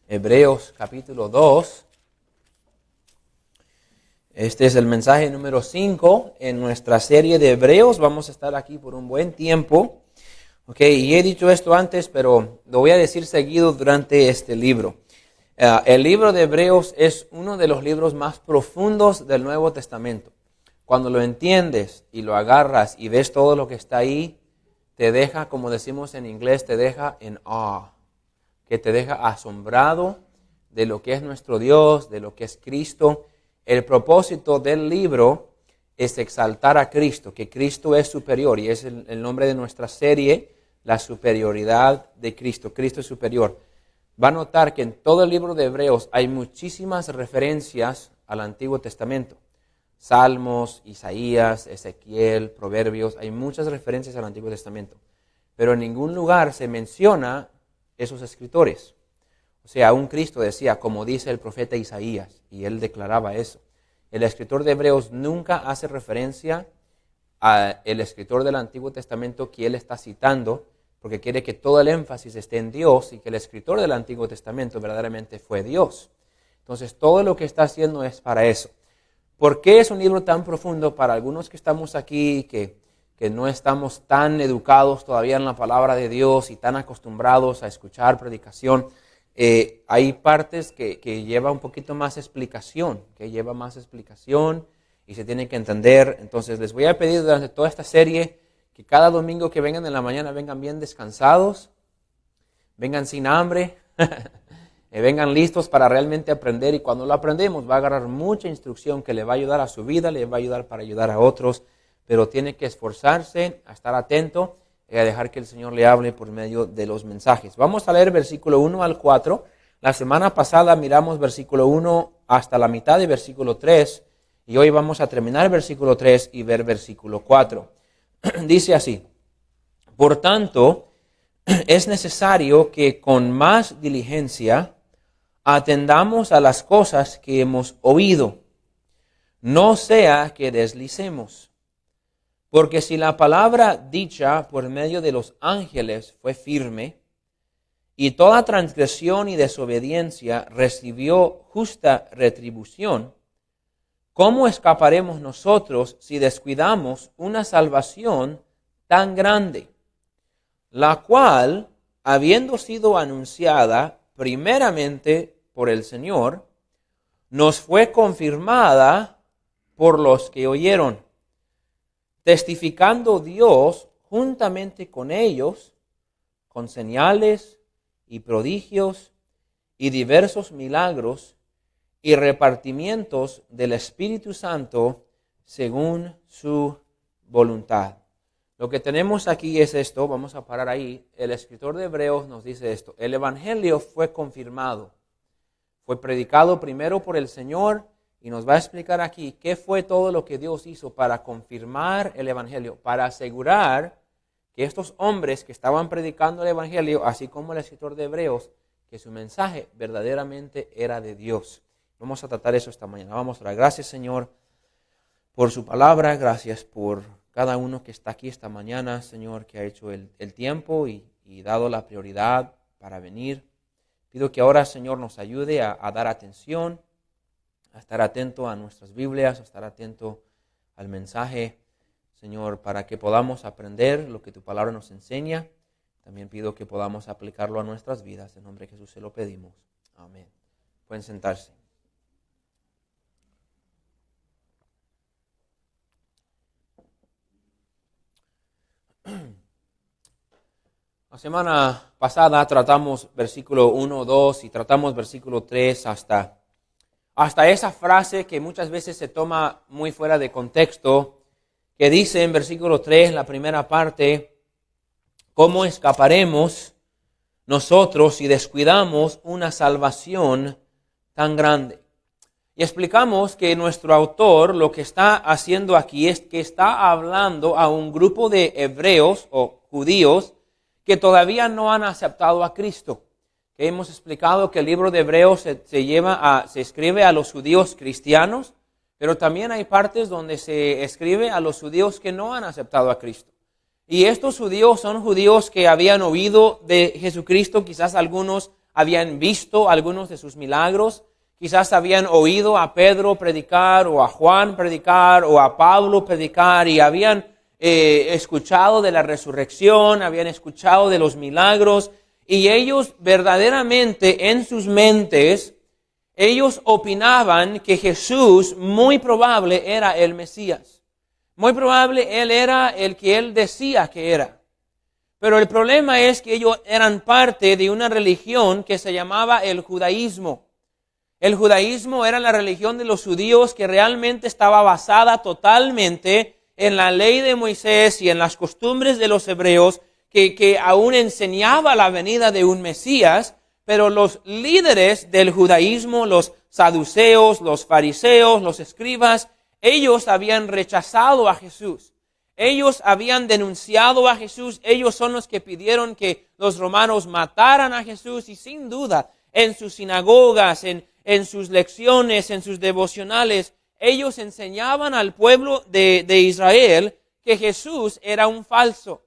Hebreos capítulo 2. Este es el mensaje número 5 en nuestra serie de Hebreos. Vamos a estar aquí por un buen tiempo. Y he dicho esto antes, pero lo voy a decir seguido durante este libro. El libro de Hebreos es uno de los libros más profundos del Nuevo Testamento. Cuando lo entiendes y lo agarras y ves todo lo que está ahí, te deja, como decimos en inglés, te deja en awe, que te deja asombrado de lo que es nuestro Dios, de lo que es Cristo. El propósito del libro es exaltar a Cristo, que Cristo es superior, y es el nombre de nuestra serie, la superioridad de Cristo. Cristo es superior. Va a notar que en todo el libro de Hebreos hay muchísimas referencias al Antiguo Testamento. Salmos, Isaías, Ezequiel, Proverbios, hay muchas referencias al Antiguo Testamento. Pero en ningún lugar se menciona esos escritores. O sea, un Cristo decía, como dice el profeta Isaías, y él declaraba eso. El escritor de Hebreos nunca hace referencia al escritor del Antiguo Testamento que él está citando, porque quiere que todo el énfasis esté en Dios y que el escritor del Antiguo Testamento verdaderamente fue Dios. Entonces, todo lo que está haciendo es para eso. ¿Por qué es un libro tan profundo? Para algunos que estamos aquí, que no estamos tan educados todavía en la palabra de Dios y tan acostumbrados a escuchar predicación, hay partes que lleva un poquito más explicación, y se tiene que entender. Entonces les voy a pedir durante toda esta serie que cada domingo que vengan en la mañana vengan bien descansados, vengan sin hambre, vengan listos para realmente aprender, y cuando lo aprendemos va a agarrar mucha instrucción que le va a ayudar a su vida, le va a ayudar para ayudar a otros, pero tiene que esforzarse a estar atento y a dejar que el Señor le hable por medio de los mensajes. Vamos a leer versículo 1 al 4. La semana pasada miramos versículo 1 hasta la mitad de versículo 3, y hoy vamos a terminar versículo 3 y ver versículo 4. Dice así: por tanto, es necesario que con más diligencia atendamos a las cosas que hemos oído, no sea que deslicemos. Porque si la palabra dicha por medio de los ángeles fue firme, y toda transgresión y desobediencia recibió justa retribución, ¿cómo escaparemos nosotros si descuidamos una salvación tan grande, la cual, habiendo sido anunciada primeramente por el Señor, nos fue confirmada por los que oyeron, testificando Dios juntamente con ellos, con señales y prodigios y diversos milagros y repartimientos del Espíritu Santo según su voluntad. Lo que tenemos aquí es esto, vamos a parar ahí. El escritor de Hebreos nos dice esto: el Evangelio fue confirmado, fue predicado primero por el Señor, y nos va a explicar aquí qué fue todo lo que Dios hizo para confirmar el Evangelio, para asegurar que estos hombres que estaban predicando el Evangelio, así como el escritor de Hebreos, que su mensaje verdaderamente era de Dios. Vamos a tratar eso esta mañana. Vamos a orar. Gracias, Señor, por su palabra. Gracias por cada uno que está aquí esta mañana, Señor, que ha hecho el tiempo y dado la prioridad para venir. Pido que ahora, Señor, nos ayude a dar atención, a estar atento a nuestras Biblias, a estar atento al mensaje, Señor, para que podamos aprender lo que tu palabra nos enseña. También pido que podamos aplicarlo a nuestras vidas. En nombre de Jesús se lo pedimos. Amén. Pueden sentarse. La semana pasada tratamos versículo 1, 2 y tratamos versículo 3 hasta esa frase que muchas veces se toma muy fuera de contexto, que dice en versículo 3, la primera parte: ¿cómo escaparemos nosotros si descuidamos una salvación tan grande? Y explicamos que nuestro autor lo que está haciendo aquí es que está hablando a un grupo de hebreos o judíos que todavía no han aceptado a Cristo. Que hemos explicado que el libro de Hebreos se escribe a los judíos cristianos, pero también hay partes donde se escribe a los judíos que no han aceptado a Cristo. Y estos judíos son judíos que habían oído de Jesucristo, quizás algunos habían visto algunos de sus milagros, quizás habían oído a Pedro predicar o a Juan predicar o a Pablo predicar y habían escuchado de la resurrección, habían escuchado de los milagros y ellos verdaderamente en sus mentes, ellos opinaban que Jesús muy probable era el Mesías. Muy probable Él era el que Él decía que era. Pero el problema es que ellos eran parte de una religión que se llamaba el judaísmo. El judaísmo era la religión de los judíos que realmente estaba basada totalmente en la ley de Moisés y en las costumbres de los hebreos, que aún enseñaba la venida de un Mesías, pero los líderes del judaísmo, los saduceos, los fariseos, los escribas, ellos habían rechazado a Jesús. Ellos habían denunciado a Jesús. Ellos son los que pidieron que los romanos mataran a Jesús. Y sin duda, en sus sinagogas, en sus lecciones, en sus devocionales, ellos enseñaban al pueblo de Israel que Jesús era un falso.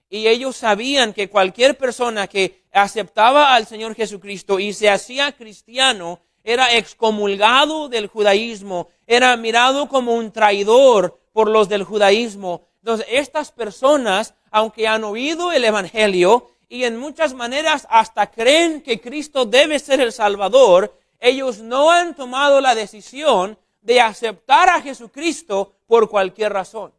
Y ellos sabían que cualquier persona que aceptaba al Señor Jesucristo y se hacía cristiano, era excomulgado del judaísmo, era mirado como un traidor por los del judaísmo. Entonces, estas personas, aunque han oído el Evangelio y en muchas maneras hasta creen que Cristo debe ser el Salvador, ellos no han tomado la decisión de aceptar a Jesucristo por cualquier razón.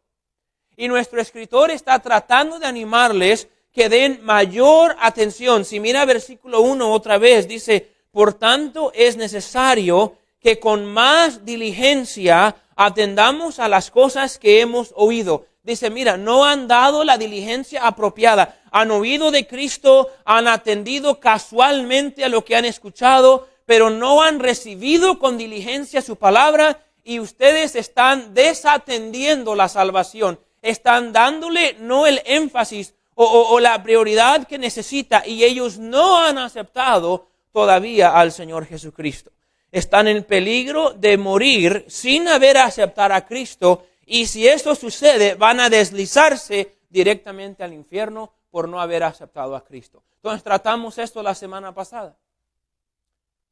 Y nuestro escritor está tratando de animarles que den mayor atención. Si mira versículo 1 otra vez, dice: por tanto es necesario que con más diligencia atendamos a las cosas que hemos oído. Dice, mira, no han dado la diligencia apropiada. Han oído de Cristo, han atendido casualmente a lo que han escuchado, pero no han recibido con diligencia su palabra y ustedes están desatendiendo la salvación. Están dándole no el énfasis o la prioridad que necesita y ellos no han aceptado todavía al Señor Jesucristo. Están en peligro de morir sin haber aceptado a Cristo y si esto sucede van a deslizarse directamente al infierno por no haber aceptado a Cristo. Entonces tratamos esto la semana pasada.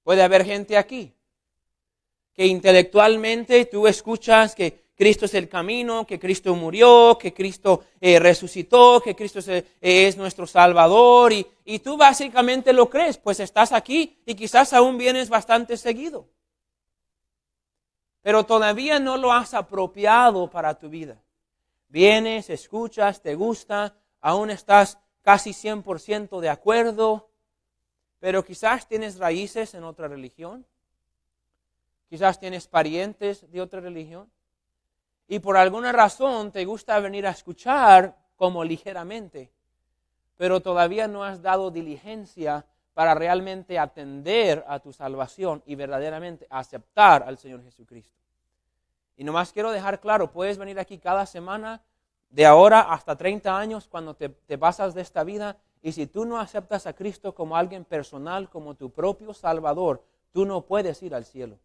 Puede haber gente aquí que intelectualmente tú escuchas que Cristo es el camino, que Cristo murió, que Cristo resucitó, que Cristo es nuestro Salvador y tú básicamente lo crees, pues estás aquí y quizás aún vienes bastante seguido. Pero todavía no lo has apropiado para tu vida. Vienes, escuchas, te gusta, aún estás casi 100% de acuerdo, pero quizás tienes raíces en otra religión, quizás tienes parientes de otra religión. Y por alguna razón te gusta venir a escuchar como ligeramente, pero todavía no has dado diligencia para realmente atender a tu salvación y verdaderamente aceptar al Señor Jesucristo. Y nomás quiero dejar claro, puedes venir aquí cada semana, de ahora hasta 30 años, cuando te pasas de esta vida, y si tú no aceptas a Cristo como alguien personal, como tu propio Salvador, tú no puedes ir al cielo.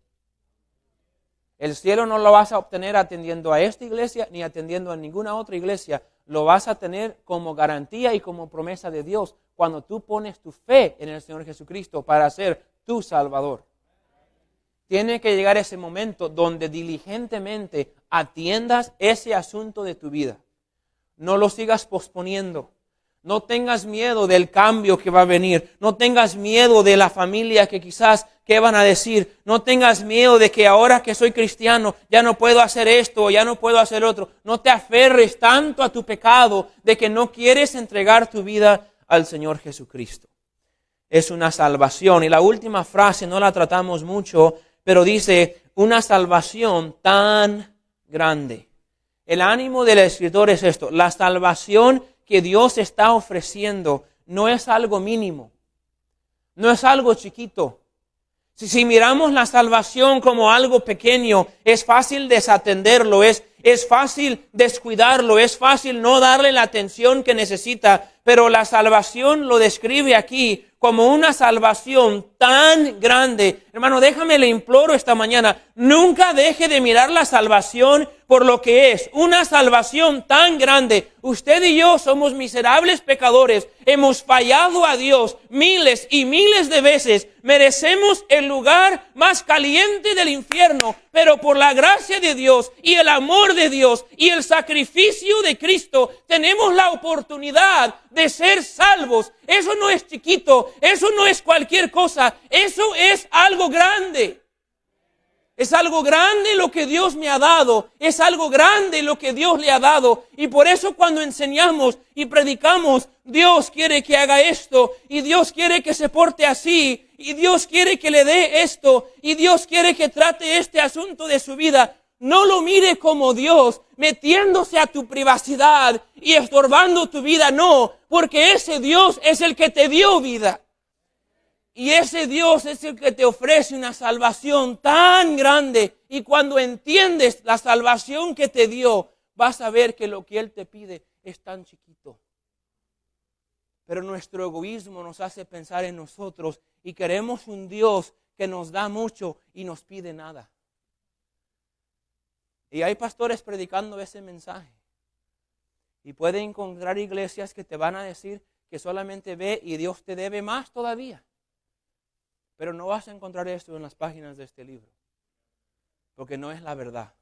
El cielo no lo vas a obtener atendiendo a esta iglesia ni atendiendo a ninguna otra iglesia. Lo vas a tener como garantía y como promesa de Dios cuando tú pones tu fe en el Señor Jesucristo para ser tu Salvador. Tiene que llegar ese momento donde diligentemente atiendas ese asunto de tu vida. No lo sigas posponiendo. No tengas miedo del cambio que va a venir. No tengas miedo de la familia que quizás, ¿qué van a decir? No tengas miedo de que ahora que soy cristiano ya no puedo hacer esto o ya no puedo hacer otro. No te aferres tanto a tu pecado de que no quieres entregar tu vida al Señor Jesucristo. Es una salvación. Y la última frase no la tratamos mucho, pero dice, una salvación tan grande. El ánimo del escritor es esto. La salvación que Dios está ofreciendo no es algo mínimo, no es algo chiquito. Si miramos la salvación como algo pequeño, es fácil desatenderlo, es fácil descuidarlo, es fácil no darle la atención que necesita, pero la salvación lo describe aquí como una salvación tan grande. Hermano, déjame le imploro esta mañana, nunca deje de mirar la salvación por lo que es una salvación tan grande. Usted y yo somos miserables pecadores. Hemos fallado a Dios miles y miles de veces. Merecemos el lugar más caliente del infierno. Pero por la gracia de Dios y el amor de Dios y el sacrificio de Cristo, tenemos la oportunidad de ser salvos. Eso no es chiquito. Eso no es cualquier cosa. Eso es algo grande. Es algo grande lo que Dios me ha dado. Es algo grande lo que Dios le ha dado. Y por eso cuando enseñamos y predicamos, Dios quiere que haga esto. Y Dios quiere que se porte así. Y Dios quiere que le dé esto. Y Dios quiere que trate este asunto de su vida. No lo mire como Dios metiéndose a tu privacidad y estorbando tu vida. No, porque ese Dios es el que te dio vida. Y ese Dios es el que te ofrece una salvación tan grande. Y cuando entiendes la salvación que te dio, vas a ver que lo que Él te pide es tan chiquito. Pero nuestro egoísmo nos hace pensar en nosotros y queremos un Dios que nos da mucho y nos pide nada. Y hay pastores predicando ese mensaje. Y puede encontrar iglesias que te van a decir que solamente ve y Dios te debe más todavía. Pero no vas a encontrar esto en las páginas de este libro, porque no es la verdad.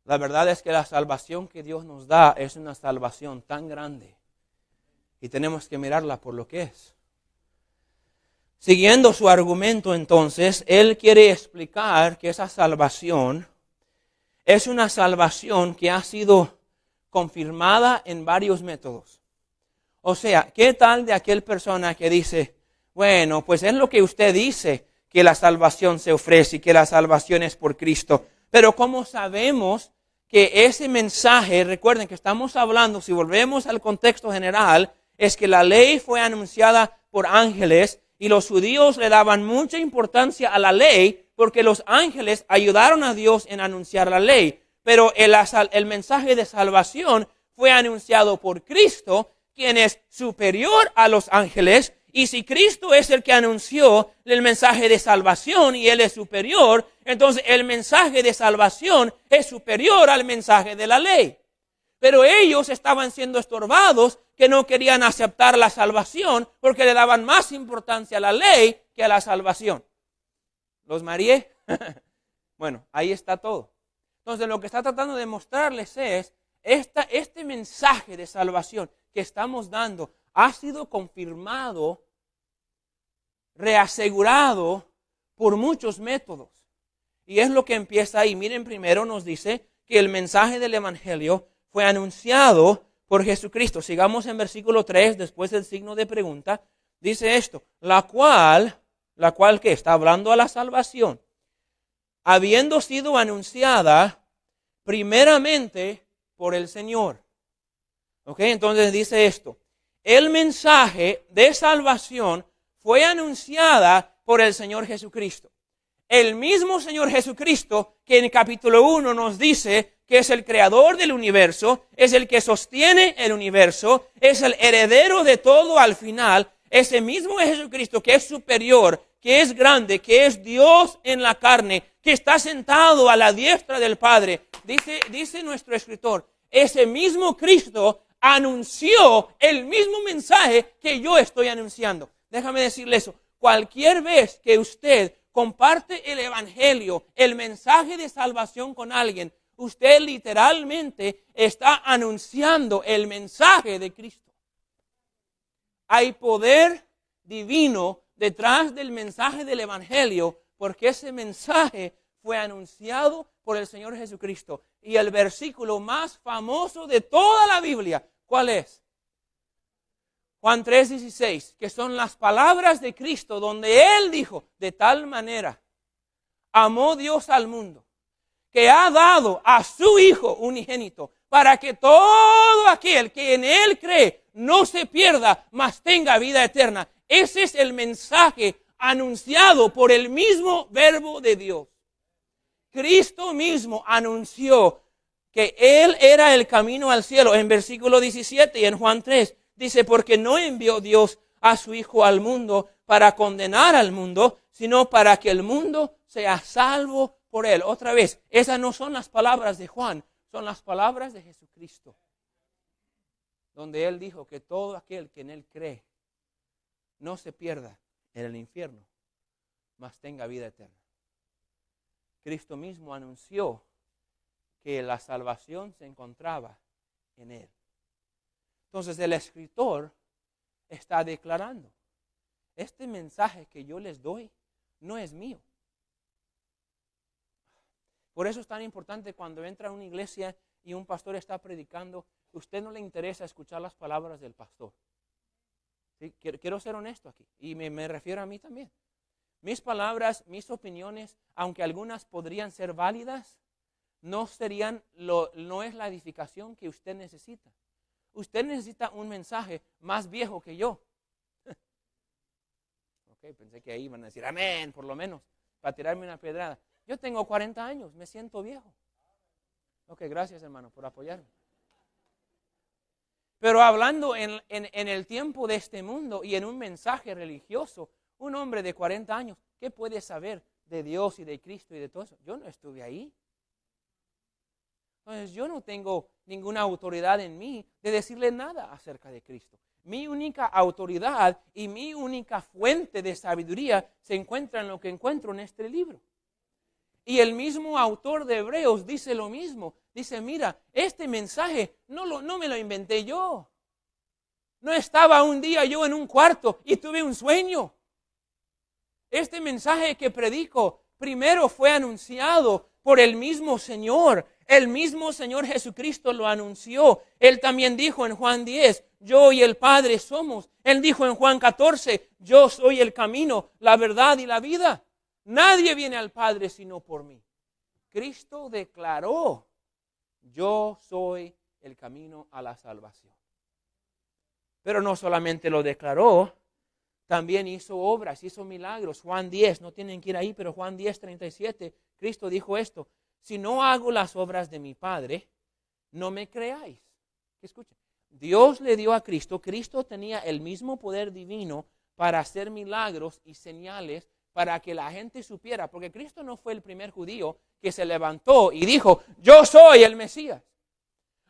La verdad es que la salvación que Dios nos da es una salvación tan grande y tenemos que mirarla por lo que es. Siguiendo su argumento entonces, él quiere explicar que esa salvación es una salvación que ha sido confirmada en varios métodos. O sea, ¿qué tal de aquella persona que dice, bueno, pues es lo que usted dice, que la salvación se ofrece y que la salvación es por Cristo? Pero ¿cómo sabemos que ese mensaje, recuerden que estamos hablando, si volvemos al contexto general, es que la ley fue anunciada por ángeles y los judíos le daban mucha importancia a la ley porque los ángeles ayudaron a Dios en anunciar la ley. Pero el mensaje de salvación fue anunciado por Cristo, quien es superior a los ángeles. Y si Cristo es el que anunció el mensaje de salvación y Él es superior, entonces el mensaje de salvación es superior al mensaje de la ley. Pero ellos estaban siendo estorbados, que no querían aceptar la salvación porque le daban más importancia a la ley que a la salvación. ¿Los mareé? Bueno, ahí está todo. Entonces lo que está tratando de mostrarles es este mensaje de salvación que estamos dando ha sido confirmado, reasegurado por muchos métodos. Y es lo que empieza ahí. Miren, primero nos dice que el mensaje del Evangelio fue anunciado por Jesucristo. Sigamos en versículo 3, después del signo de pregunta. Dice esto, la cual que está hablando a la salvación, habiendo sido anunciada primeramente por el Señor. ¿Ok? Entonces dice esto, el mensaje de salvación fue anunciada por el Señor Jesucristo. El mismo Señor Jesucristo que en el capítulo 1 nos dice que es el creador del universo, es el que sostiene el universo, es el heredero de todo al final. Ese mismo Jesucristo que es superior, que es grande, que es Dios en la carne, que está sentado a la diestra del Padre. Dice nuestro escritor, ese mismo Cristo anunció el mismo mensaje que yo estoy anunciando. Déjame decirle eso. Cualquier vez que usted comparte el Evangelio, el mensaje de salvación con alguien, usted literalmente está anunciando el mensaje de Cristo. Hay poder divino detrás del mensaje del Evangelio, porque ese mensaje fue anunciado por el Señor Jesucristo. Y el versículo más famoso de toda la Biblia, ¿cuál es? Juan 3:16, que son las palabras de Cristo, donde Él dijo, de tal manera amó Dios al mundo, que ha dado a su Hijo unigénito, para que todo aquel que en Él cree no se pierda, mas tenga vida eterna. Ese es el mensaje anunciado por el mismo Verbo de Dios. Cristo mismo anunció que Él era el camino al cielo. En versículo 17 y en Juan 3 dice, porque no envió Dios a su Hijo al mundo para condenar al mundo, sino para que el mundo sea salvo por Él. Otra vez, esas no son las palabras de Juan, son las palabras de Jesucristo, donde Él dijo que todo aquel que en Él cree no se pierda en el infierno, mas tenga vida eterna. Cristo mismo anunció que la salvación se encontraba en Él. Entonces el escritor está declarando, este mensaje que yo les doy no es mío. Por eso es tan importante cuando entra a una iglesia y un pastor está predicando, a usted no le interesa escuchar las palabras del pastor. ¿Sí? Quiero ser honesto aquí y me refiero a mí también. Mis palabras, mis opiniones, aunque algunas podrían ser válidas, no es la edificación que usted necesita. Usted necesita un mensaje más viejo que yo. Ok, pensé que ahí iban a decir amén, por lo menos, para tirarme una pedrada. Yo tengo 40 años, me siento viejo. Ok, gracias hermano por apoyarme. Pero hablando en el tiempo de este mundo y en un mensaje religioso, un hombre de 40 años, ¿qué puede saber de Dios y de Cristo y de todo eso? Yo no estuve ahí. Entonces yo no tengo ninguna autoridad en mí de decirle nada acerca de Cristo. Mi única autoridad y mi única fuente de sabiduría se encuentra en lo que encuentro en este libro. Y el mismo autor de Hebreos dice lo mismo. Dice, mira, este mensaje no me lo inventé yo. No estaba un día yo en un cuarto y tuve un sueño. Este mensaje que predico primero fue anunciado por el mismo Señor. El mismo Señor Jesucristo lo anunció. Él también dijo en Juan 10, yo y el Padre somos. Él dijo en Juan 14, yo soy el camino, la verdad y la vida. Nadie viene al Padre sino por mí. Cristo declaró, yo soy el camino a la salvación. Pero no solamente lo declaró, también hizo obras, hizo milagros. Juan 10, no tienen que ir ahí, pero Juan 10, 37, Cristo dijo esto, si no hago las obras de mi Padre, no me creáis. Escuchen, Dios le dio a Cristo, Cristo tenía el mismo poder divino para hacer milagros y señales para que la gente supiera, porque Cristo no fue el primer judío que se levantó y dijo, yo soy el Mesías.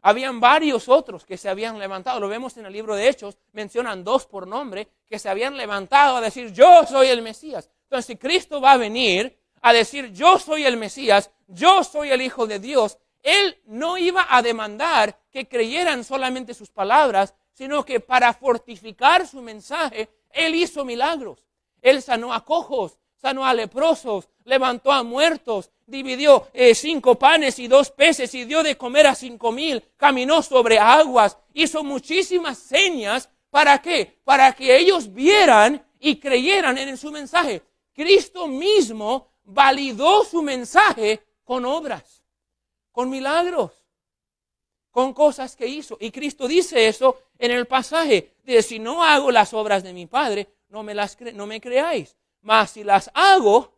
Habían varios otros que se habían levantado, lo vemos en el libro de Hechos, mencionan 2 por nombre, que se habían levantado a decir, yo soy el Mesías. Entonces, si Cristo va a venir a decir, yo soy el Mesías, yo soy el Hijo de Dios, Él no iba a demandar que creyeran solamente sus palabras, sino que para fortificar su mensaje, Él hizo milagros. Él sanó a cojos, sanó a leprosos, levantó a muertos, dividió 5 panes y 2 peces y dio de comer a 5,000, caminó sobre aguas, hizo muchísimas señas. ¿Para qué? Para que ellos vieran y creyeran en su mensaje. Cristo mismo validó su mensaje con obras, con milagros, con cosas que hizo. Y Cristo dice eso en el pasaje, de si no hago las obras de mi Padre, no me creáis. Mas si las hago,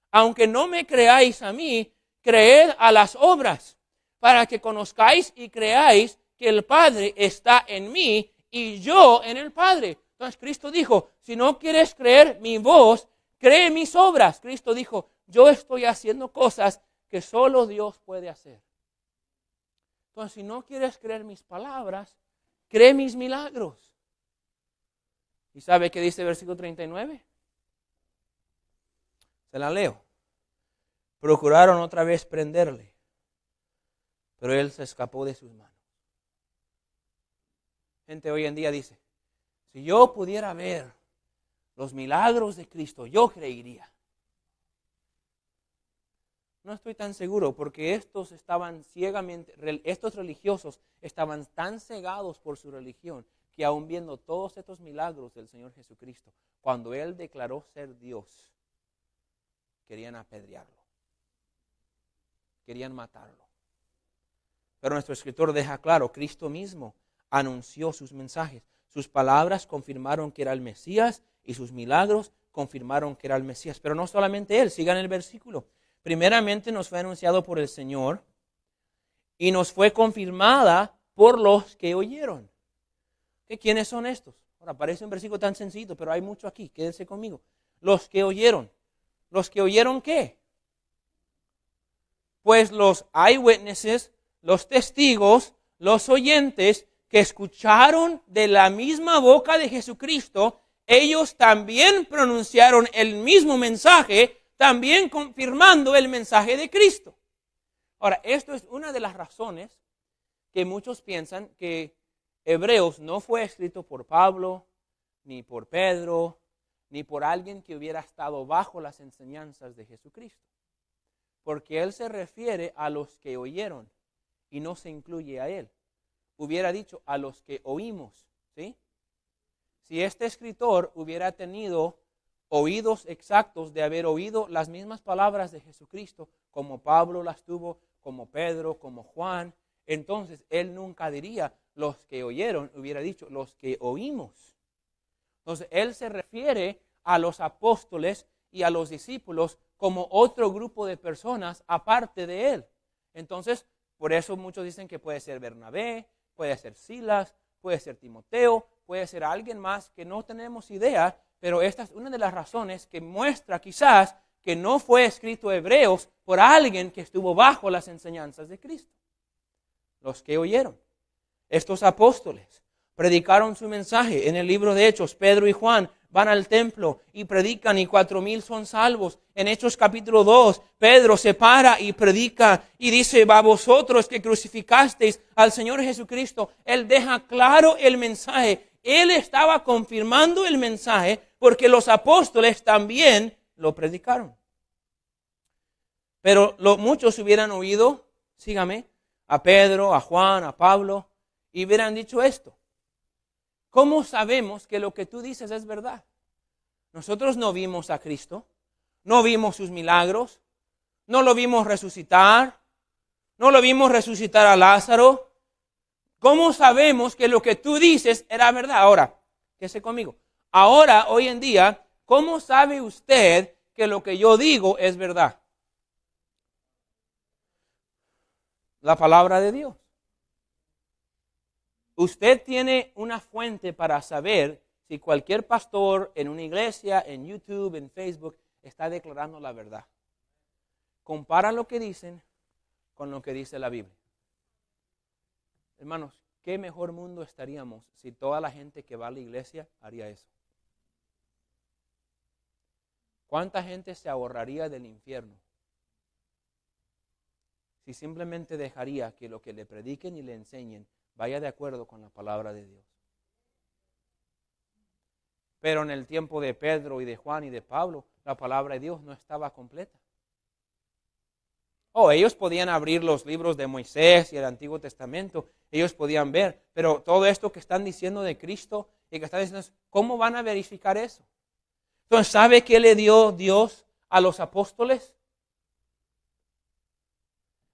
aunque no me creáis a mí, creed a las obras, para que conozcáis y creáis que el Padre está en mí y yo en el Padre. Entonces Cristo dijo, si no quieres creer mi voz, cree mis obras. Cristo dijo, yo estoy haciendo cosas que solo Dios puede hacer. Entonces, si no quieres creer mis palabras, cree mis milagros. ¿Y sabe qué dice el versículo 39? Se la leo. Procuraron otra vez prenderle, pero él se escapó de sus manos. Gente hoy en día dice, si yo pudiera ver los milagros de Cristo, yo creería. No estoy tan seguro porque estos religiosos estaban tan cegados por su religión que aún viendo todos estos milagros del Señor Jesucristo, cuando Él declaró ser Dios, querían apedrearlo, querían matarlo. Pero nuestro escritor deja claro, Cristo mismo anunció sus mensajes. Sus palabras confirmaron que era el Mesías y sus milagros confirmaron que era el Mesías. Pero no solamente Él, sigan el versículo. Primeramente nos fue anunciado por el Señor y nos fue confirmada por los que oyeron. ¿Quiénes son estos? Ahora parece un versículo tan sencillo, pero hay mucho aquí. Quédense conmigo. Los que oyeron. ¿Los que oyeron qué? pues los eyewitnesses, los testigos, los oyentes que escucharon de la misma boca de Jesucristo, ellos también pronunciaron el mismo mensaje, también confirmando el mensaje de Cristo. Ahora, esto es una de las razones que muchos piensan que Hebreos no fue escrito por Pablo, ni por Pedro, ni por alguien que hubiera estado bajo las enseñanzas de Jesucristo. Porque él se refiere a los que oyeron y no se incluye a él. Hubiera dicho a los que oímos, ¿sí? Si este escritor hubiera tenido oídos exactos de haber oído las mismas palabras de Jesucristo, como Pablo las tuvo, como Pedro, como Juan, entonces él nunca diría los que oyeron, hubiera dicho los que oímos. Entonces él se refiere a los apóstoles y a los discípulos como otro grupo de personas aparte de él. Entonces, por eso muchos dicen que puede ser Bernabé, puede ser Silas, puede ser Timoteo, puede ser alguien más que no tenemos idea, pero esta es una de las razones que muestra quizás que no fue escrito Hebreos por alguien que estuvo bajo las enseñanzas de Cristo. Los que oyeron, estos apóstoles, predicaron su mensaje. En el libro de Hechos, Pedro y Juan van al templo y predican y 4,000 son salvos. En Hechos capítulo 2, Pedro se para y predica y dice, a vosotros que crucificasteis al Señor Jesucristo. Él deja claro el mensaje. Él estaba confirmando el mensaje porque los apóstoles también lo predicaron. Pero muchos hubieran oído, sígame, a Pedro, a Juan, a Pablo, y hubieran dicho esto. ¿Cómo sabemos que lo que tú dices es verdad? Nosotros no vimos a Cristo, no vimos sus milagros, no lo vimos resucitar, no lo vimos resucitar a Lázaro. ¿Cómo sabemos que lo que tú dices era verdad? Ahora, quédese conmigo. Ahora, hoy en día, ¿cómo sabe usted que lo que yo digo es verdad? La palabra de Dios. Usted tiene una fuente para saber si cualquier pastor en una iglesia, en YouTube, en Facebook, está declarando la verdad. Compara lo que dicen con lo que dice la Biblia. Hermanos, ¿qué mejor mundo estaríamos si toda la gente que va a la iglesia haría eso? ¿Cuánta gente se ahorraría del infierno si simplemente dejaría que lo que le prediquen y le enseñen vaya de acuerdo con la palabra de Dios? Pero en el tiempo de Pedro y de Juan y de Pablo, la palabra de Dios no estaba completa. Ellos podían abrir los libros de Moisés y el Antiguo Testamento, ellos podían ver, pero todo esto que están diciendo de Cristo y que están diciendo, ¿cómo van a verificar eso? Entonces, ¿sabe qué le dio Dios a los apóstoles?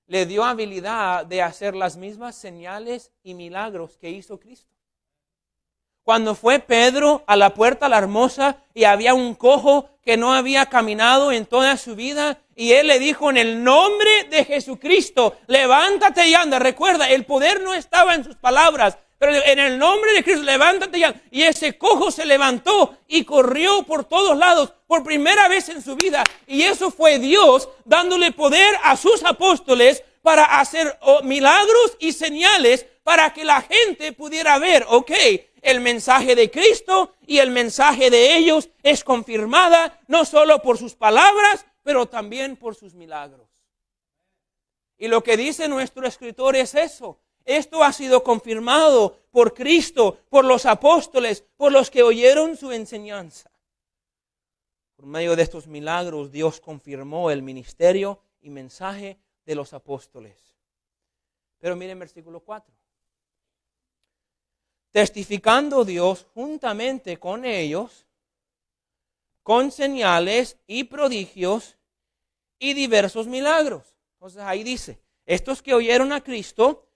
Le dio habilidad de hacer las mismas señales y milagros que hizo Cristo. Cuando fue Pedro a la puerta la hermosa y había un cojo que no había caminado en toda su vida y él le dijo en el nombre de Jesucristo, levántate y anda. Recuerda, el poder no estaba en sus palabras, pero en el nombre de Cristo, levántate y anda. Y ese cojo se levantó y corrió por todos lados por primera vez en su vida. Y eso fue Dios dándole poder a sus apóstoles para hacer milagros y señales para que la gente pudiera ver, el mensaje de Cristo y el mensaje de ellos es confirmada no solo por sus palabras, pero también por sus milagros. Y lo que dice nuestro escritor es eso. Esto ha sido confirmado por Cristo, por los apóstoles, por los que oyeron su enseñanza. Por medio de estos milagros, Dios confirmó el ministerio y mensaje de los apóstoles. Pero miren versículo 4. Testificando Dios juntamente con ellos, con señales y prodigios y diversos milagros. Entonces ahí dice, estos que oyeron a Cristo,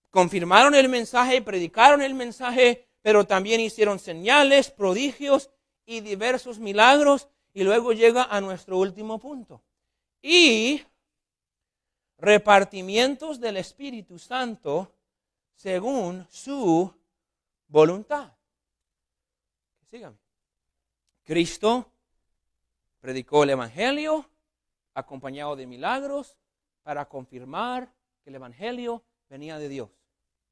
confirmaron el mensaje, predicaron el mensaje, pero también hicieron señales, prodigios y diversos milagros. Y luego llega a nuestro último punto. Y repartimientos del Espíritu Santo según su voluntad. Síganme. Cristo predicó el Evangelio acompañado de milagros para confirmar que el Evangelio venía de Dios.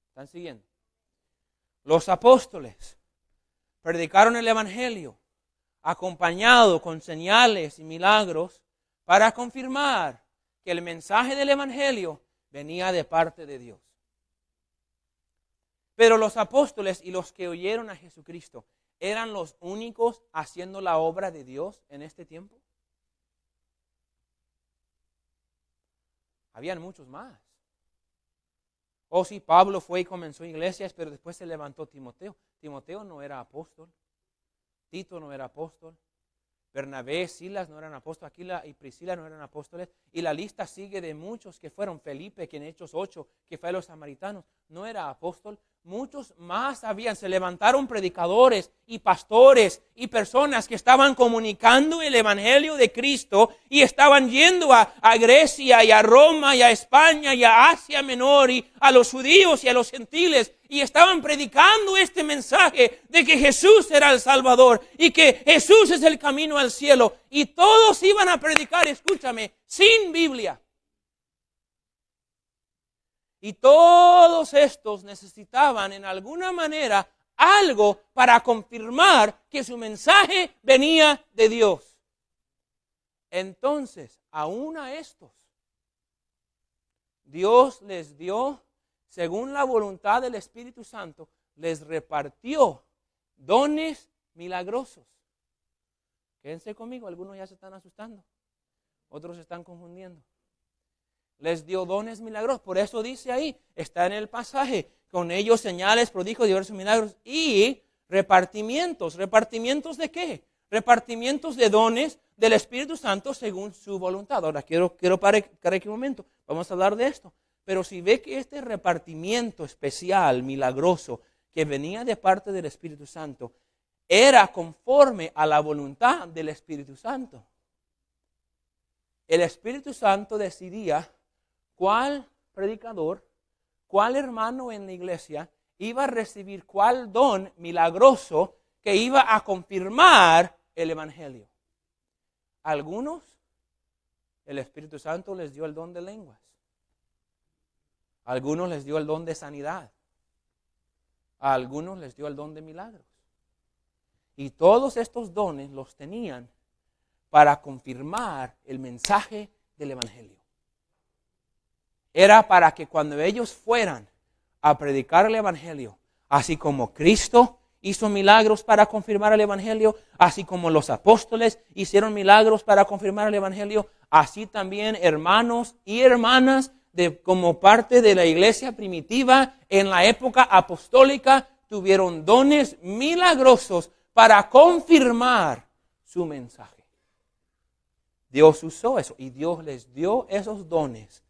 ¿Están siguiendo? Los apóstoles predicaron el Evangelio acompañado con señales y milagros para confirmar que el mensaje del Evangelio venía de parte de Dios. Pero los apóstoles y los que oyeron a Jesucristo, ¿eran los únicos haciendo la obra de Dios en este tiempo? Habían muchos más. Sí, Pablo fue y comenzó iglesias, pero después se levantó Timoteo. Timoteo no era apóstol. Tito no era apóstol. Bernabé, Silas no eran apóstoles. Aquila y Priscila no eran apóstoles. Y la lista sigue de muchos que fueron. Felipe, que en Hechos 8, que fue a los samaritanos, no era apóstol. Muchos más habían. Se levantaron predicadores y pastores y personas que estaban comunicando el Evangelio de Cristo y estaban yendo a Grecia y a Roma y a España y a Asia Menor y a los judíos y a los gentiles y estaban predicando este mensaje de que Jesús era el Salvador y que Jesús es el camino al cielo, y todos iban a predicar, escúchame, sin Biblia. Y todos estos necesitaban en alguna manera algo para confirmar que su mensaje venía de Dios. Entonces, aún a estos, Dios les dio, según la voluntad del Espíritu Santo, les repartió dones milagrosos. Quédense conmigo, algunos ya se están asustando, otros se están confundiendo. Les dio dones milagrosos, por eso dice ahí, está en el pasaje, con ellos señales, prodigios, diversos milagros y repartimientos. ¿Repartimientos de qué? Repartimientos de dones del Espíritu Santo según su voluntad. Ahora quiero parar aquí un momento, vamos a hablar de esto. Pero si ve que este repartimiento especial, milagroso, que venía de parte del Espíritu Santo, era conforme a la voluntad del Espíritu Santo. El Espíritu Santo decidía cuál predicador, cuál hermano en la iglesia iba a recibir cuál don milagroso que iba a confirmar el Evangelio. Algunos, el Espíritu Santo les dio el don de lenguas. A algunos les dio el don de sanidad. A algunos les dio el don de milagros. Y todos estos dones los tenían para confirmar el mensaje del Evangelio. Era para que cuando ellos fueran a predicar el Evangelio, así como Cristo hizo milagros para confirmar el Evangelio, así como los apóstoles hicieron milagros para confirmar el Evangelio, así también hermanos y hermanas como parte de la iglesia primitiva en la época apostólica tuvieron dones milagrosos para confirmar su mensaje. Dios usó eso y Dios les dio esos dones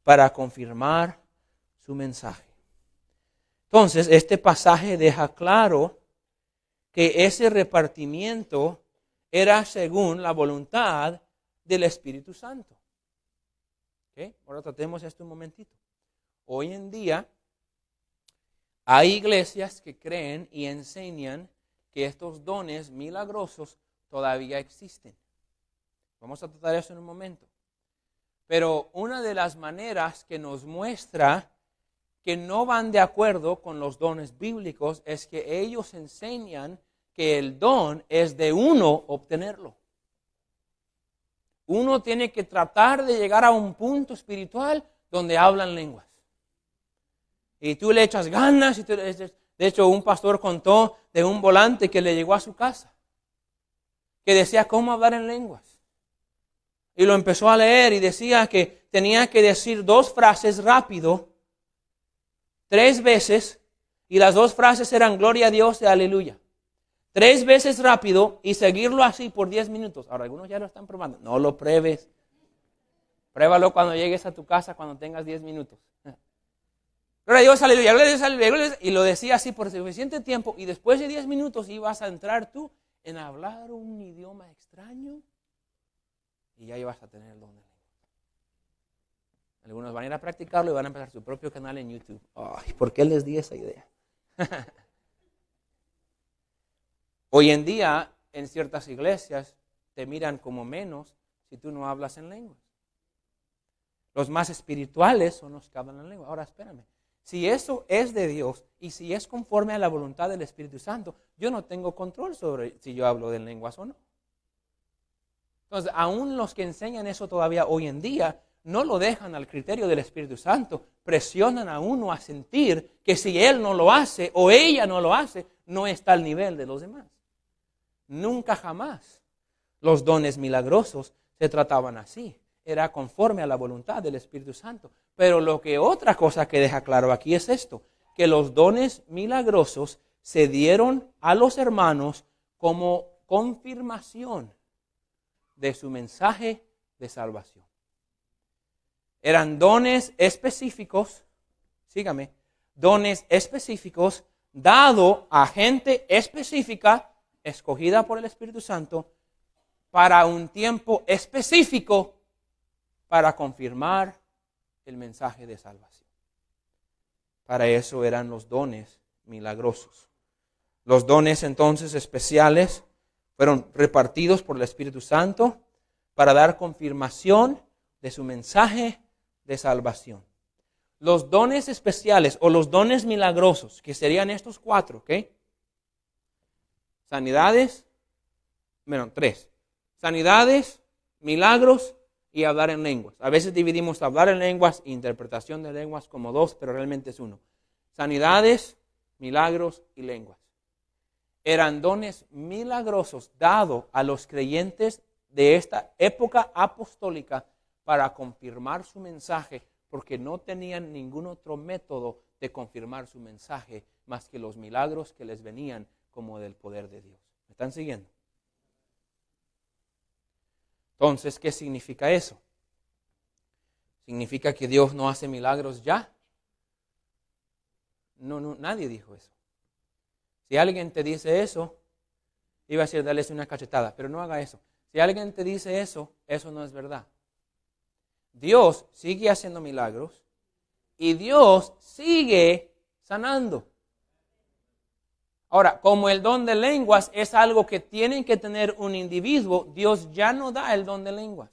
para confirmar su mensaje. Entonces, este pasaje deja claro que ese repartimiento era según la voluntad del Espíritu Santo. ¿Okay? Ahora tratemos esto un momentito. Hoy en día hay iglesias que creen y enseñan que estos dones milagrosos todavía existen. Vamos a tratar eso en un momento. Pero una de las maneras que nos muestra que no van de acuerdo con los dones bíblicos es que ellos enseñan que el don es de uno obtenerlo. Uno tiene que tratar de llegar a un punto espiritual donde hablan lenguas. Y tú le echas ganas. De hecho, un pastor contó de un volante que le llegó a su casa, que decía cómo hablar en lenguas. Y lo empezó a leer y decía que tenía que decir 2 frases rápido, 3 veces, y las 2 frases eran gloria a Dios y aleluya. 3 veces rápido y seguirlo así por 10 minutos. Ahora, algunos ya lo están probando. No lo pruebes. Pruébalo cuando llegues a tu casa, cuando tengas 10 minutos. Gloria a Dios, aleluya, gloria a Dios, aleluya, gloria a Dios. Y lo decía así por suficiente tiempo. Y después de 10 minutos ibas a entrar tú en hablar un idioma extraño. Y ya ibas a tener el don de lengua. Algunos van a ir a practicarlo y van a empezar su propio canal en YouTube. Ay, ¿por qué les di esa idea? Hoy en día, en ciertas iglesias, te miran como menos si tú no hablas en lenguas. Los más espirituales son los que hablan en lengua. Ahora, espérame. Si eso es de Dios y si es conforme a la voluntad del Espíritu Santo, yo no tengo control sobre si yo hablo de lenguas o no. Entonces, aún los que enseñan eso todavía hoy en día, no lo dejan al criterio del Espíritu Santo. Presionan a uno a sentir que si él no lo hace o ella no lo hace, no está al nivel de los demás. Nunca jamás los dones milagrosos se trataban así. Era conforme a la voluntad del Espíritu Santo. Pero otra cosa que deja claro aquí es esto, que los dones milagrosos se dieron a los hermanos como confirmación de su mensaje de salvación. Eran dones específicos, sígame, dones específicos dado a gente específica, escogida por el Espíritu Santo, para un tiempo específico, para confirmar el mensaje de salvación. Para eso eran los dones milagrosos. Los dones entonces especiales fueron repartidos por el Espíritu Santo para dar confirmación de su mensaje de salvación. Los dones especiales o los dones milagrosos, que serían estos 4, ¿ok? Sanidades, tres. Sanidades, milagros y hablar en lenguas. A veces dividimos hablar en lenguas e interpretación de lenguas como 2, pero realmente es 1. Sanidades, milagros y lenguas. Eran dones milagrosos dados a los creyentes de esta época apostólica para confirmar su mensaje, porque no tenían ningún otro método de confirmar su mensaje más que los milagros que les venían como del poder de Dios. ¿Me están siguiendo? Entonces, ¿qué significa eso? ¿Significa que Dios no hace milagros ya? No, nadie dijo eso. Si alguien te dice eso, iba a decir, dale una cachetada, pero no haga eso. Si alguien te dice eso, eso no es verdad. Dios sigue haciendo milagros y Dios sigue sanando. Ahora, como el don de lenguas es algo que tiene que tener un individuo, Dios ya no da el don de lenguas.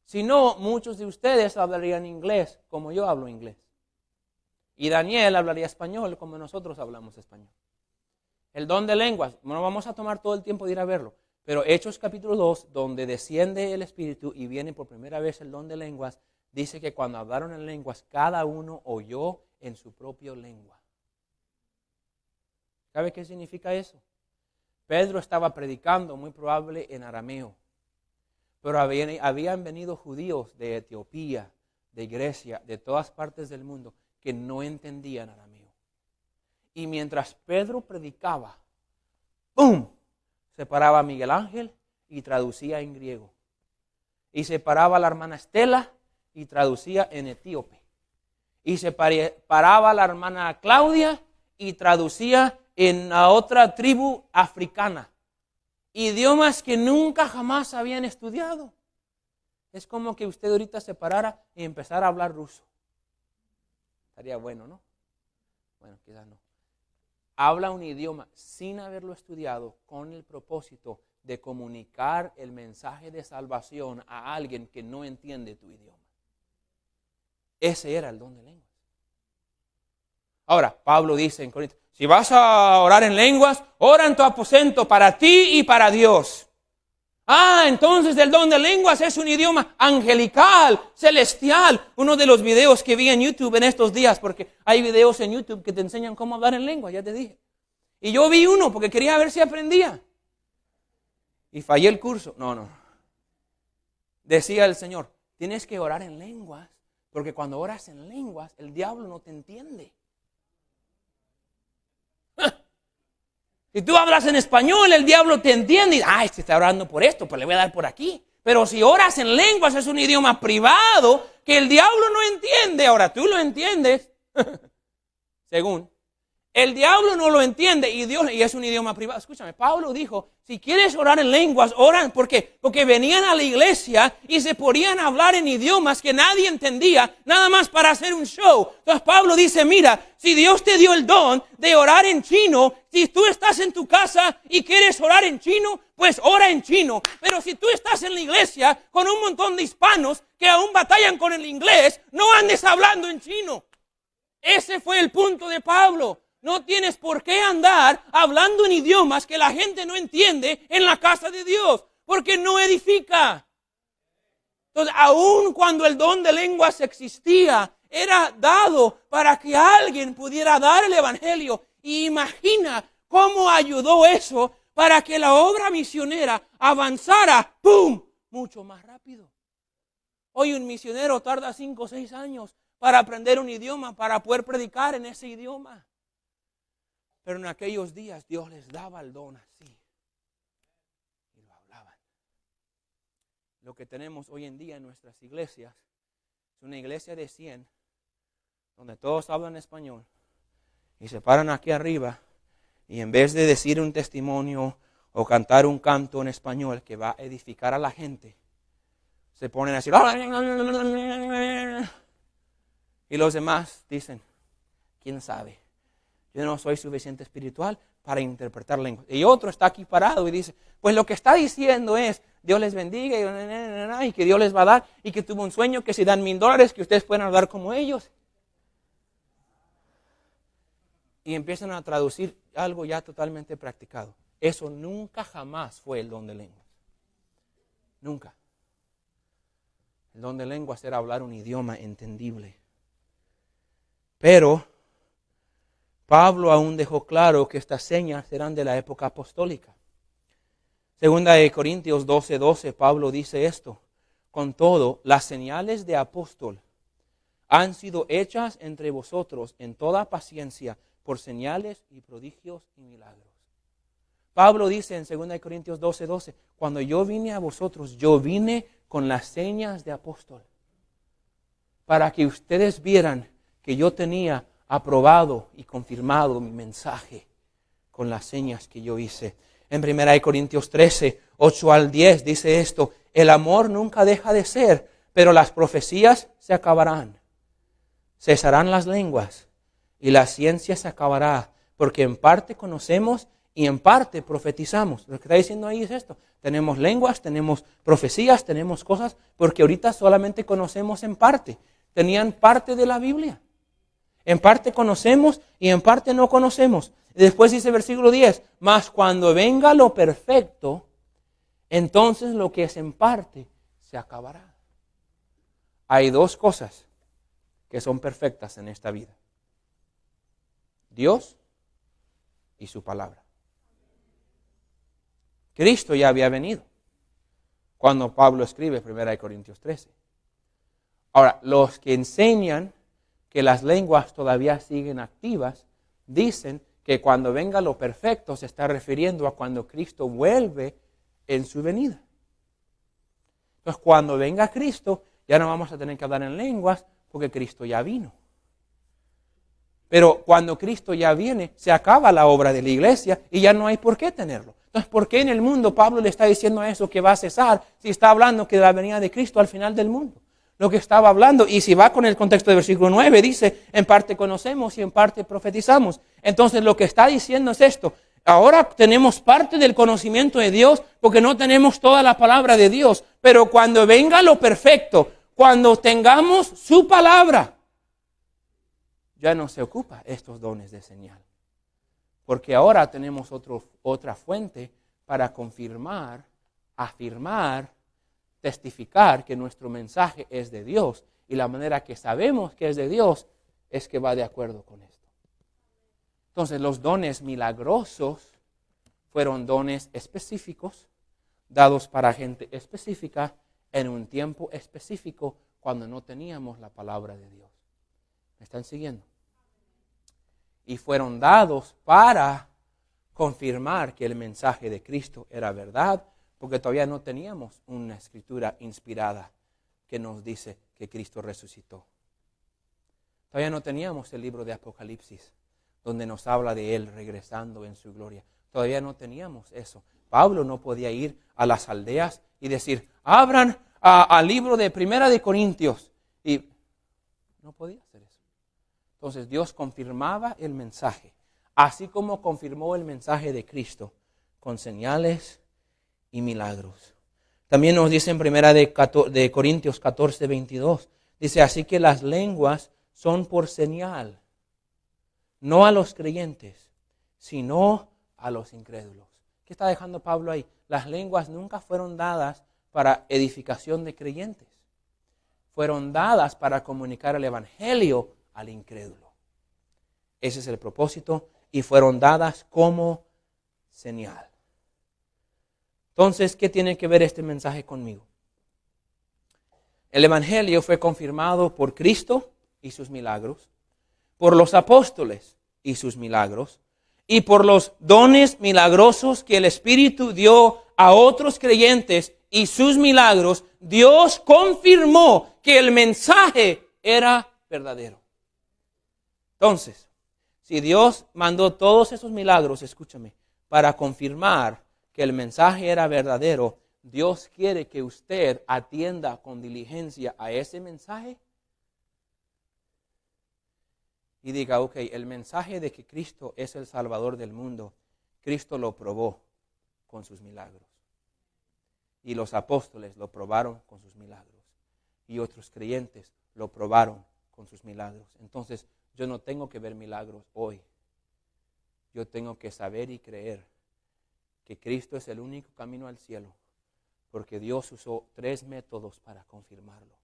Si no, muchos de ustedes hablarían inglés como yo hablo inglés. Y Daniel hablaría español como nosotros hablamos español. El don de lenguas, no vamos a tomar todo el tiempo de ir a verlo, pero Hechos capítulo 2, donde desciende el Espíritu y viene por primera vez el don de lenguas, dice que cuando hablaron en lenguas, cada uno oyó en su propia lengua. ¿Sabe qué significa eso? Pedro estaba predicando, muy probable, en arameo. Pero habían venido judíos de Etiopía, de Grecia, de todas partes del mundo, que no entendían arameo. Y mientras Pedro predicaba, ¡pum!, se paraba Miguel Ángel y traducía en griego. Y se paraba la hermana Estela y traducía en etíope. Y se paraba la hermana Claudia y traducía en la otra tribu africana. Idiomas que nunca jamás habían estudiado. Es como que usted ahorita se parara y empezara a hablar ruso. Estaría bueno, ¿no? Bueno, quizás no. Habla un idioma sin haberlo estudiado con el propósito de comunicar el mensaje de salvación a alguien que no entiende tu idioma. Ese era el don de lenguas. Ahora, Pablo dice en Corintios, si vas a orar en lenguas, ora en tu aposento para ti y para Dios. Entonces el don de lenguas es un idioma angelical, celestial. Uno de los videos que vi en YouTube en estos días, porque hay videos en YouTube que te enseñan cómo hablar en lengua, ya te dije. Y yo vi uno porque quería ver si aprendía. Y fallé el curso. No. Decía el Señor, tienes que orar en lenguas, porque cuando oras en lenguas, el diablo no te entiende. Si tú hablas en español, el diablo te entiende. Este está orando por esto, pues le voy a dar por aquí. Pero si oras en lenguas, es un idioma privado que el diablo no entiende. Ahora tú lo entiendes. Según. El diablo no lo entiende y Dios, y es un idioma privado. Escúchame, Pablo dijo, si quieres orar en lenguas, oran. ¿Por qué? Porque venían a la iglesia y se ponían a hablar en idiomas que nadie entendía, nada más para hacer un show. Entonces Pablo dice, mira, si Dios te dio el don de orar en chino, si tú estás en tu casa y quieres orar en chino, pues ora en chino. Pero si tú estás en la iglesia con un montón de hispanos que aún batallan con el inglés, no andes hablando en chino. Ese fue el punto de Pablo. No tienes por qué andar hablando en idiomas que la gente no entiende en la casa de Dios, porque no edifica. Entonces, aun cuando el don de lenguas existía, era dado para que alguien pudiera dar el evangelio. Y imagina cómo ayudó eso para que la obra misionera avanzara, ¡pum!, mucho más rápido. Hoy un misionero tarda 5 o 6 años para aprender un idioma, para poder predicar en ese idioma. Pero en aquellos días Dios les daba el don así. Y lo hablaban. Lo que tenemos hoy en día en nuestras iglesias es una iglesia de 100, donde todos hablan español. Y se paran aquí arriba y en vez de decir un testimonio o cantar un canto en español que va a edificar a la gente, se ponen a decir, y los demás dicen, ¿quién sabe? Yo no soy suficiente espiritual para interpretar lenguas. Y otro está aquí parado y dice, pues lo que está diciendo es, Dios les bendiga y que Dios les va a dar, y que tuvo un sueño que si dan $1,000 que ustedes puedan hablar como ellos. Y empiezan a traducir algo ya totalmente practicado. Eso nunca jamás fue el don de lenguas. Nunca. El don de lenguas era hablar un idioma entendible. Pero Pablo aún dejó claro que estas señas eran de la época apostólica. Segunda de Corintios 12:12, Pablo dice esto: con todo, las señales de apóstol han sido hechas entre vosotros en toda paciencia por señales y prodigios y milagros. Pablo dice en 2 Corintios 12:12, cuando yo vine a vosotros, yo vine con las señas de apóstol, para que ustedes vieran que yo tenía aprobado y confirmado mi mensaje con las señas que yo hice. En 1 Corintios 13, 8 al 10 dice esto: el amor nunca deja de ser, pero las profecías se acabarán. Cesarán las lenguas y la ciencia se acabará, porque en parte conocemos y en parte profetizamos. Lo que está diciendo ahí es esto: tenemos lenguas, tenemos profecías, tenemos cosas, porque ahorita solamente conocemos en parte. Tenían parte de la Biblia. En parte conocemos y en parte no conocemos. Y después dice el versículo 10, mas cuando venga lo perfecto, entonces lo que es en parte se acabará. Hay dos cosas que son perfectas en esta vida: Dios y su palabra. Cristo ya había venido cuando Pablo escribe 1 Corintios 13. Ahora, los que enseñan que las lenguas todavía siguen activas, dicen que cuando venga lo perfecto se está refiriendo a cuando Cristo vuelve en su venida. Entonces, cuando venga Cristo, ya no vamos a tener que hablar en lenguas porque Cristo ya vino. Pero cuando Cristo ya viene, se acaba la obra de la iglesia y ya no hay por qué tenerlo. Entonces, ¿por qué en el mundo Pablo le está diciendo eso que va a cesar si está hablando que de la venida de Cristo al final del mundo? Lo que estaba hablando, y si va con el contexto del versículo 9, dice, en parte conocemos y en parte profetizamos. Entonces lo que está diciendo es esto: ahora tenemos parte del conocimiento de Dios porque no tenemos toda la palabra de Dios, pero cuando venga lo perfecto, cuando tengamos su palabra, ya no se ocupa estos dones de señal. Porque ahora tenemos otra fuente para confirmar, afirmar, testificar que nuestro mensaje es de Dios, y la manera que sabemos que es de Dios es que va de acuerdo con esto. Entonces, los dones milagrosos fueron dones específicos, dados para gente específica, en un tiempo específico, cuando no teníamos la palabra de Dios. ¿Me están siguiendo? Y fueron dados para confirmar que el mensaje de Cristo era verdad, porque todavía no teníamos una escritura inspirada que nos dice que Cristo resucitó. Todavía no teníamos el libro de Apocalipsis, donde nos habla de Él regresando en su gloria. Todavía no teníamos eso. Pablo no podía ir a las aldeas y decir, abran al libro de Primera de Corintios. Y no podía hacer eso. Entonces Dios confirmaba el mensaje, así como confirmó el mensaje de Cristo, con señales y milagros. También nos dice en Primera de Corintios 14, 22, dice, así que las lenguas son por señal, no a los creyentes, sino a los incrédulos. ¿Qué está dejando Pablo ahí? Las lenguas nunca fueron dadas para edificación de creyentes. Fueron dadas para comunicar el evangelio al incrédulo. Ese es el propósito y fueron dadas como señal. Entonces, ¿qué tiene que ver este mensaje conmigo? El evangelio fue confirmado por Cristo y sus milagros, por los apóstoles y sus milagros, y por los dones milagrosos que el Espíritu dio a otros creyentes y sus milagros. Dios confirmó que el mensaje era verdadero. Entonces, si Dios mandó todos esos milagros, escúchame, para confirmar que el mensaje era verdadero, Dios quiere que usted atienda con diligencia a ese mensaje y diga, ok, el mensaje de que Cristo es el Salvador del mundo, Cristo lo probó con sus milagros. Y los apóstoles lo probaron con sus milagros. Y otros creyentes lo probaron con sus milagros. Entonces, yo no tengo que ver milagros hoy. Yo tengo que saber y creer que Cristo es el único camino al cielo, porque Dios usó 3 métodos para confirmarlo.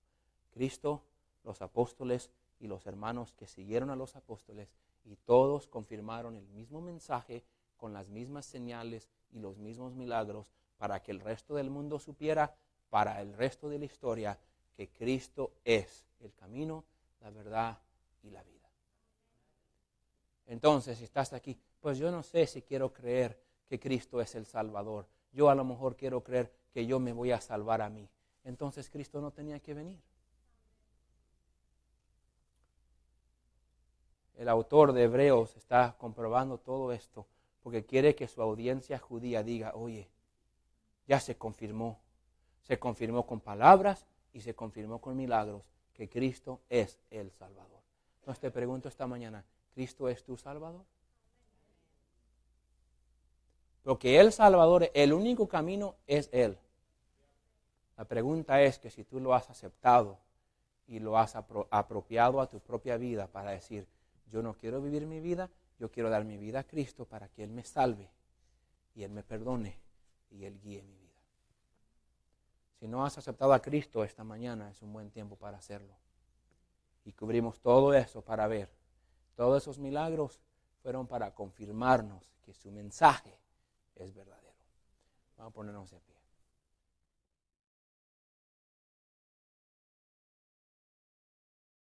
Cristo, los apóstoles y los hermanos que siguieron a los apóstoles, y todos confirmaron el mismo mensaje con las mismas señales y los mismos milagros para que el resto del mundo supiera, para el resto de la historia, que Cristo es el camino, la verdad y la vida. Entonces, si estás aquí, pues yo no sé si quiero creer que Cristo es el Salvador. Yo a lo mejor quiero creer que yo me voy a salvar a mí. Entonces Cristo no tenía que venir. El autor de Hebreos está comprobando todo esto porque quiere que su audiencia judía diga, oye, ya se confirmó. Se confirmó con palabras y se confirmó con milagros que Cristo es el Salvador. Entonces te pregunto esta mañana, ¿Cristo es tu Salvador? Porque el Salvador, el único camino es Él. La pregunta es que si tú lo has aceptado y lo has apropiado a tu propia vida para decir, yo no quiero vivir mi vida, yo quiero dar mi vida a Cristo para que Él me salve y Él me perdone y Él guíe mi vida. Si no has aceptado a Cristo esta mañana, es un buen tiempo para hacerlo. Y cubrimos todo eso para ver. Todos esos milagros fueron para confirmarnos que su mensaje es verdadero. Vamos a ponernos en pie.